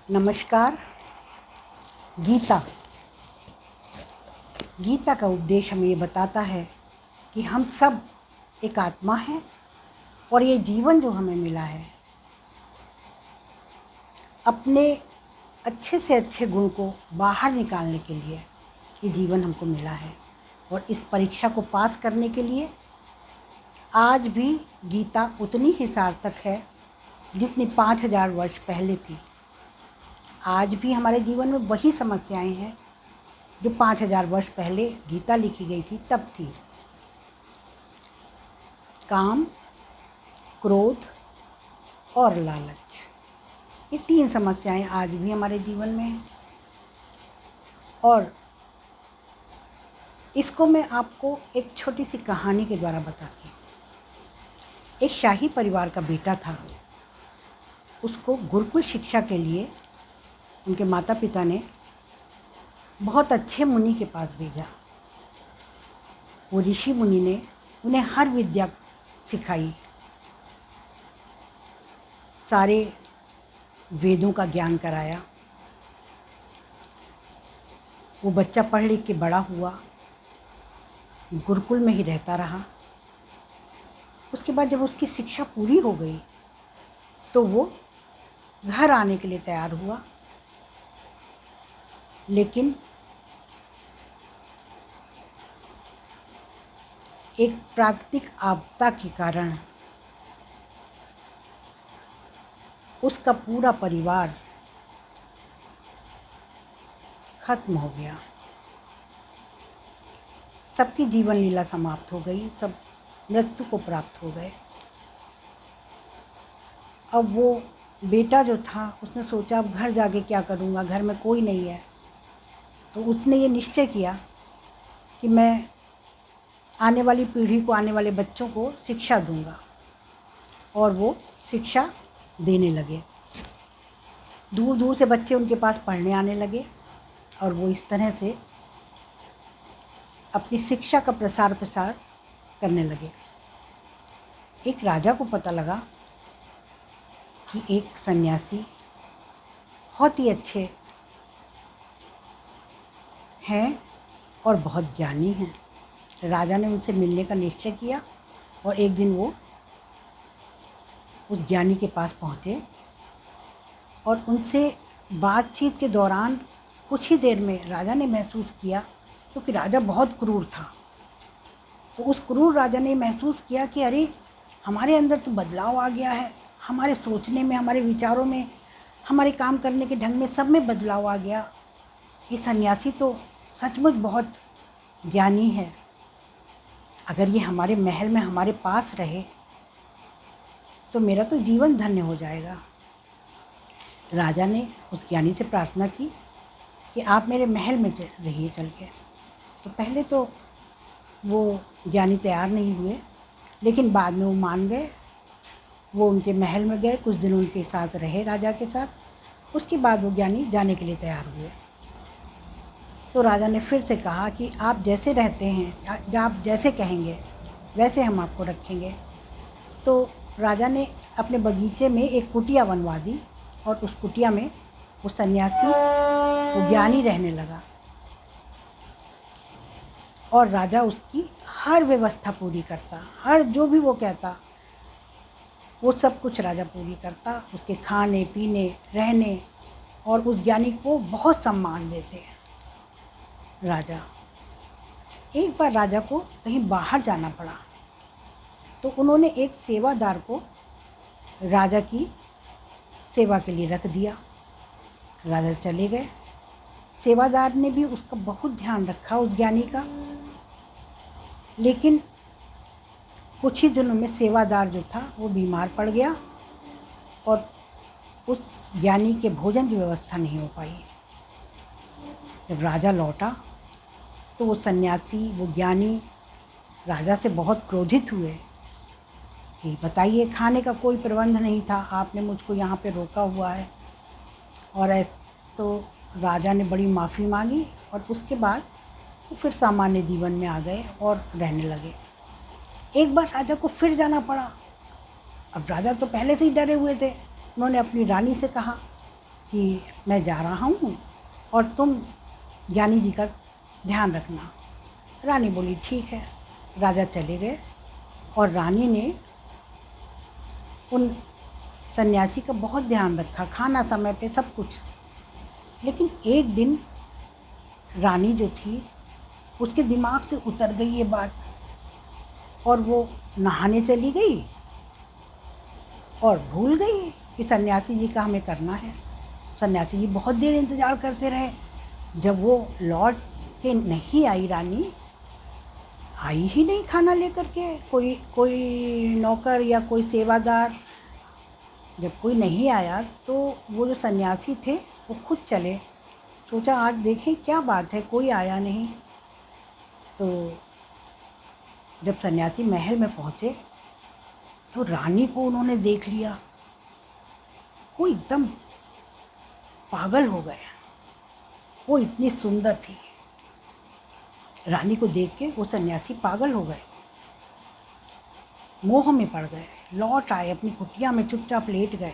नमस्कार। गीता गीता का उपदेश हमें ये बताता है कि हम सब एक आत्मा है और ये जीवन जो हमें मिला है अपने अच्छे से अच्छे गुण को बाहर निकालने के लिए ये जीवन हमको मिला है। और इस परीक्षा को पास करने के लिए आज भी गीता उतनी ही सार्थक है जितनी 5000 वर्ष पहले थी। आज भी हमारे जीवन में वही समस्याएं हैं जो 5000 वर्ष पहले गीता लिखी गई थी तब थी। काम, क्रोध और लालच, ये 3 समस्याएं आज भी हमारे जीवन में हैं। और इसको मैं आपको एक छोटी सी कहानी के द्वारा बताती हूँ। एक शाही परिवार का बेटा था। उसको गुरुकुल शिक्षा के लिए उनके माता पिता ने बहुत अच्छे मुनि के पास भेजा। वो ऋषि मुनि ने उन्हें हर विद्या सिखाई, सारे वेदों का ज्ञान कराया। वो बच्चा पढ़ लिख के बड़ा हुआ, गुरुकुल में ही रहता रहा। उसके बाद जब उसकी शिक्षा पूरी हो गई तो वो घर आने के लिए तैयार हुआ, लेकिन एक प्राकृतिक आपदा के कारण उसका पूरा परिवार खत्म हो गया। सबकी जीवन लीला समाप्त हो गई, सब मृत्यु को प्राप्त हो गए। अब वो बेटा जो था उसने सोचा अब घर जाके क्या करूँगा, घर में कोई नहीं है। तो उसने ये निश्चय किया कि मैं आने वाली पीढ़ी को, आने वाले बच्चों को शिक्षा दूंगा। और वो शिक्षा देने लगे। दूर दूर से बच्चे उनके पास पढ़ने आने लगे और वो इस तरह से अपनी शिक्षा का प्रसार करने लगे। एक राजा को पता लगा कि एक सन्यासी बहुत ही अच्छे हैं और बहुत ज्ञानी हैं। राजा ने उनसे मिलने का निश्चय किया और एक दिन वो उस ज्ञानी के पास पहुँचे और उनसे बातचीत के दौरान कुछ ही देर में राजा ने महसूस किया, क्योंकि राजा बहुत क्रूर था, तो उस क्रूर राजा ने महसूस किया कि अरे हमारे अंदर तो बदलाव आ गया है, हमारे सोचने में, हमारे विचारों में, हमारे काम करने के ढंग में, सब में बदलाव आ गया। ये सन्यासी तो सचमुच बहुत ज्ञानी है। अगर ये हमारे महल में हमारे पास रहे तो मेरा तो जीवन धन्य हो जाएगा। राजा ने उस ज्ञानी से प्रार्थना की कि आप मेरे महल में रहिए चल के। तो पहले तो वो ज्ञानी तैयार नहीं हुए, लेकिन बाद में वो मान गए। वो उनके महल में गए, कुछ दिन उनके साथ रहे राजा के साथ। उसके बाद वो ज्ञानी जाने के लिए तैयार हुए। तो राजा ने फिर से कहा कि आप जैसे रहते हैं, आप जैसे कहेंगे वैसे हम आपको रखेंगे। तो राजा ने अपने बगीचे में एक कुटिया बनवा दी और उस कुटिया में वो सन्यासी, वो ज्ञानी रहने लगा और राजा उसकी हर व्यवस्था पूरी करता, हर जो भी वो कहता वो सब कुछ राजा पूरी करता। उसके खाने पीने, रहने, और उस ज्ञानी को बहुत सम्मान देते हैं राजा। एक बार राजा को कहीं बाहर जाना पड़ा तो उन्होंने एक सेवादार को राजा की सेवा के लिए रख दिया। राजा चले गए। सेवादार ने भी उसका बहुत ध्यान रखा, उस ज्ञानी का। लेकिन कुछ ही दिनों में सेवादार जो था वो बीमार पड़ गया और उस ज्ञानी के भोजन की व्यवस्था नहीं हो पाई। जब राजा लौटा तो वो सन्यासी, वो ज्ञानी राजा से बहुत क्रोधित हुए कि बताइए, खाने का कोई प्रबंध नहीं था, आपने मुझको यहाँ पे रोका हुआ है। और तो राजा ने बड़ी माफ़ी मांगी और उसके बाद वो फिर सामान्य जीवन में आ गए और रहने लगे। एक बार राजा को फिर जाना पड़ा। अब राजा तो पहले से ही डरे हुए थे। उन्होंने अपनी रानी से कहा कि मैं जा रहा हूँ और तुम ज्ञानी जी का ध्यान रखना। रानी बोली ठीक है। राजा चले गए और रानी ने उन सन्यासी का बहुत ध्यान रखा, खाना समय पे, सब कुछ। लेकिन एक दिन रानी जो थी उसके दिमाग से उतर गई ये बात और वो नहाने चली गई और भूल गई कि सन्यासी जी का हमें करना है। सन्यासी जी बहुत देर इंतज़ार करते रहे। जब वो लौट के नहीं आई, रानी आई ही नहीं खाना लेकर के, कोई कोई नौकर या कोई सेवादार जब कोई नहीं आया तो वो जो सन्यासी थे वो खुद चले। सोचा आज देखें क्या बात है, कोई आया नहीं। तो जब सन्यासी महल में पहुँचे तो रानी को उन्होंने देख लिया। वो एकदम पागल हो गए, वो इतनी सुंदर थी। रानी को देख के वो सन्यासी पागल हो गए, मोह में पड़ गए, लौट आए अपनी कुटिया में, चुपचाप लेट गए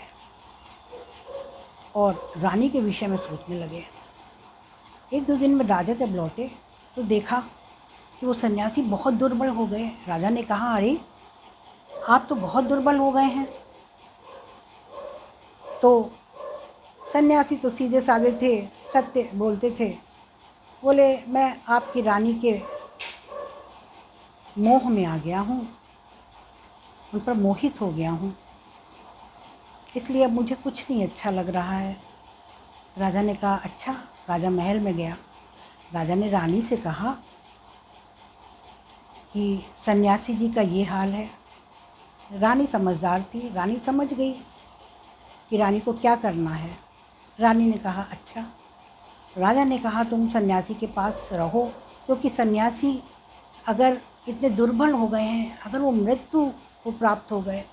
और रानी के विषय में सोचने लगे। एक दो दिन में राजा जब लौटे तो देखा कि वो सन्यासी बहुत दुर्बल हो गए। राजा ने कहा, अरे आप तो बहुत दुर्बल हो गए हैं। तो सन्यासी तो सीधे साधे थे, सत्य बोलते थे। बोले मैं आपकी रानी के मोह में आ गया हूँ, उन पर मोहित हो गया हूँ, इसलिए अब मुझे कुछ नहीं अच्छा लग रहा है। राजा ने कहा अच्छा। राजा महल में गया। राजा ने रानी से कहा कि सन्यासी जी का ये हाल है। रानी समझदार थी, रानी समझ गई कि रानी को क्या करना है। रानी ने कहा अच्छा। राजा ने कहा तुम सन्यासी के पास रहो, क्योंकि सन्यासी अगर इतने दुर्बल हो गए हैं, अगर वो मृत्यु को प्राप्त हो गए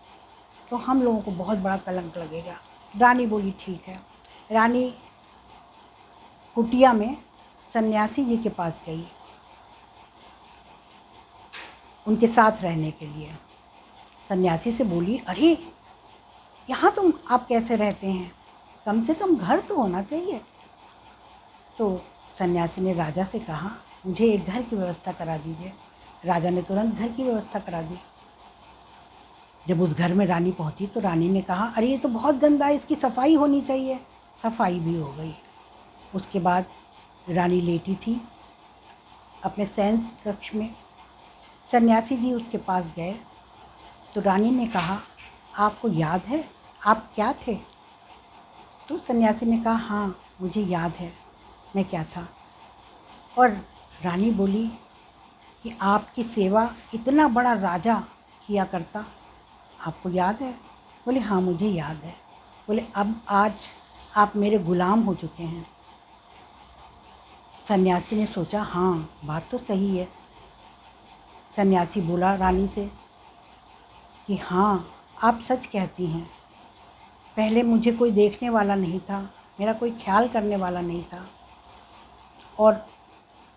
तो हम लोगों को बहुत बड़ा कलंक लगेगा। रानी बोली ठीक है। रानी कुटिया में सन्यासी जी के पास गई उनके साथ रहने के लिए। सन्यासी से बोली अरे यहाँ तुम आप कैसे रहते हैं, कम से कम घर तो होना चाहिए। तो सन्यासी ने राजा से कहा मुझे एक घर की व्यवस्था करा दीजिए। राजा ने तुरंत घर की व्यवस्था करा दी। जब उस घर में रानी पहुंची तो रानी ने कहा अरे ये तो बहुत गंदा है, इसकी सफाई होनी चाहिए। सफाई भी हो गई। उसके बाद रानी लेटी थी अपने शयन कक्ष में। सन्यासी जी उसके पास गए तो रानी ने कहा आपको याद है आप क्या थे? तो सन्यासी ने कहा हाँ मुझे याद है मैं क्या था। और रानी बोली कि आपकी सेवा इतना बड़ा राजा किया करता, आपको याद है? बोले हाँ मुझे याद है। बोले अब आज आप मेरे गुलाम हो चुके हैं। सन्यासी ने सोचा हाँ बात तो सही है। सन्यासी बोला रानी से कि हाँ आप सच कहती हैं, पहले मुझे कोई देखने वाला नहीं था, मेरा कोई ख्याल करने वाला नहीं था, और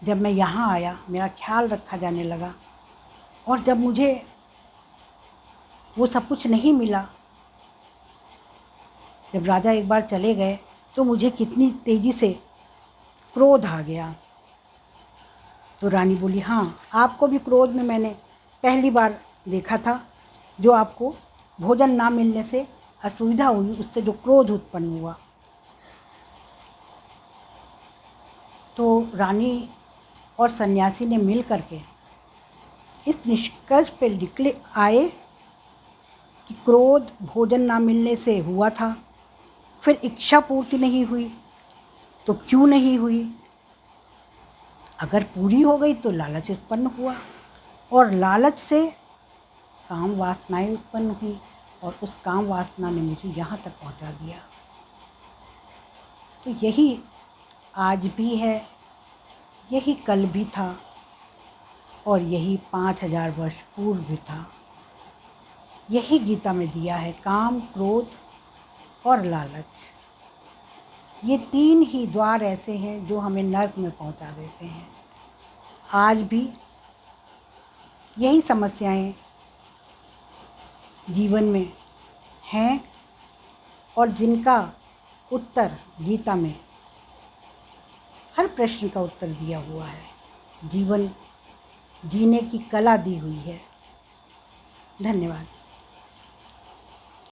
जब मैं यहाँ आया मेरा ख्याल रखा जाने लगा, और जब मुझे वो सब कुछ नहीं मिला, जब राजा एक बार चले गए तो मुझे कितनी तेज़ी से क्रोध आ गया। तो रानी बोली हाँ आपको भी क्रोध में मैंने पहली बार देखा था, जो आपको भोजन ना मिलने से असुविधा हुई, उससे जो क्रोध उत्पन्न हुआ। तो रानी और सन्यासी ने मिल करके इस निष्कर्ष पे निकले आए कि क्रोध भोजन ना मिलने से हुआ था। फिर इच्छा पूर्ति नहीं हुई तो क्यों नहीं हुई? अगर पूरी हो गई तो लालच उत्पन्न हुआ, और लालच से काम वासनाएं उत्पन्न हुई, और उस काम वासना ने मुझे यहाँ तक पहुँचा दिया। तो यही आज भी है, यही कल भी था, और यही 5000 वर्ष पूर्व भी था। यही गीता में दिया है, काम, क्रोध और लालच। ये 3 ही द्वार ऐसे हैं जो हमें नर्क में पहुंचा देते हैं। आज भी यही समस्याएं जीवन में हैं, और जिनका उत्तर गीता में हर प्रश्न का उत्तर दिया हुआ है। जीवन जीने की कला दी हुई है। धन्यवाद।